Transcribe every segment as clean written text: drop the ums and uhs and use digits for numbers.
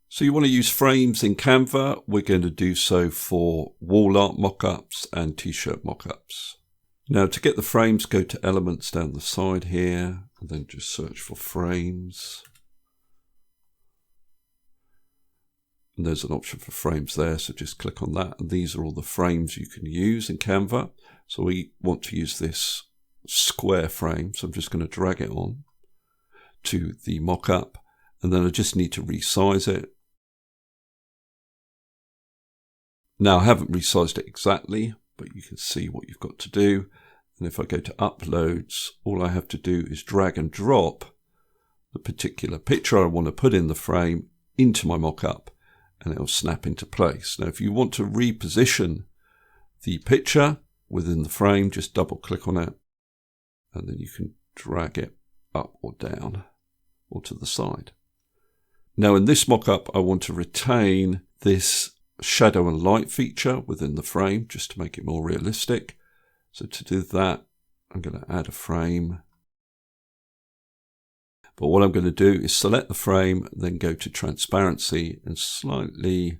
So you want to use frames in Canva. We're going to do so for wall art mockups and t-shirt mockups. Now to get the frames, go to elements down the side here and then just search for frames. And there's an option for frames there, so just click on that. And these are all the frames you can use in Canva. So we want to use this square frame. So I'm just going to drag it on to the mockup. And then I just need to resize it. Now I haven't resized it exactly, but you can see what you've got to do. And if I go to uploads, all I have to do is drag and drop the particular picture I want to put in the frame into my mockup, and it'll snap into place. Now if you want to reposition the picture within the frame, just double click on it, and then you can drag it up or down or to the side. Now in this mockup, I want to retain this shadow and light feature within the frame just to make it more realistic. So to do that, I'm going to add a frame. But what I'm going to do is select the frame, then go to transparency and slightly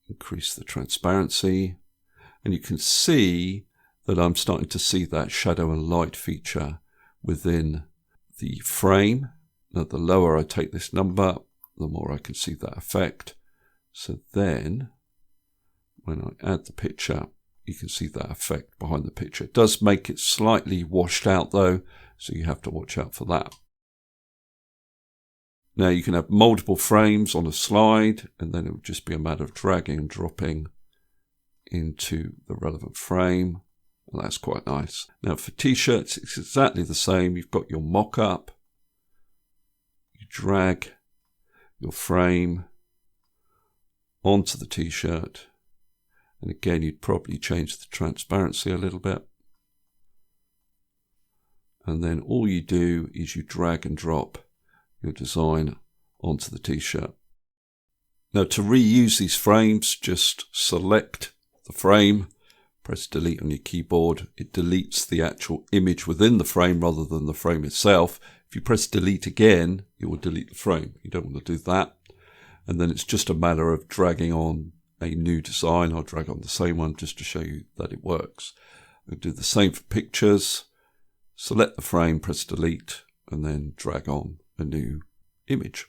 increase the transparency. And you can see that I'm starting to see that shadow and light feature within the frame. Now the lower I take this number, the more I can see that effect. So then when I add the picture, you can see that effect behind the picture. It does make it slightly washed out though, so you have to watch out for that. Now you can have multiple frames on a slide, and then it would just be a matter of dragging and dropping into the relevant frame. And that's quite nice. Now for t-shirts, it's exactly the same. You've got your mock-up. You drag your frame onto the t-shirt. And again, you'd probably change the transparency a little bit. And then all you do is you drag and drop your design onto the t-shirt. Now to reuse these frames, just select the frame, press delete on your keyboard. It deletes the actual image within the frame rather than the frame itself. If you press delete again, it will delete the frame. You don't want to do that. And then it's just a matter of dragging on a new design. I'll drag on the same one just to show you that it works. I'll do the same for pictures. Select the frame, press delete, and then drag on a new image.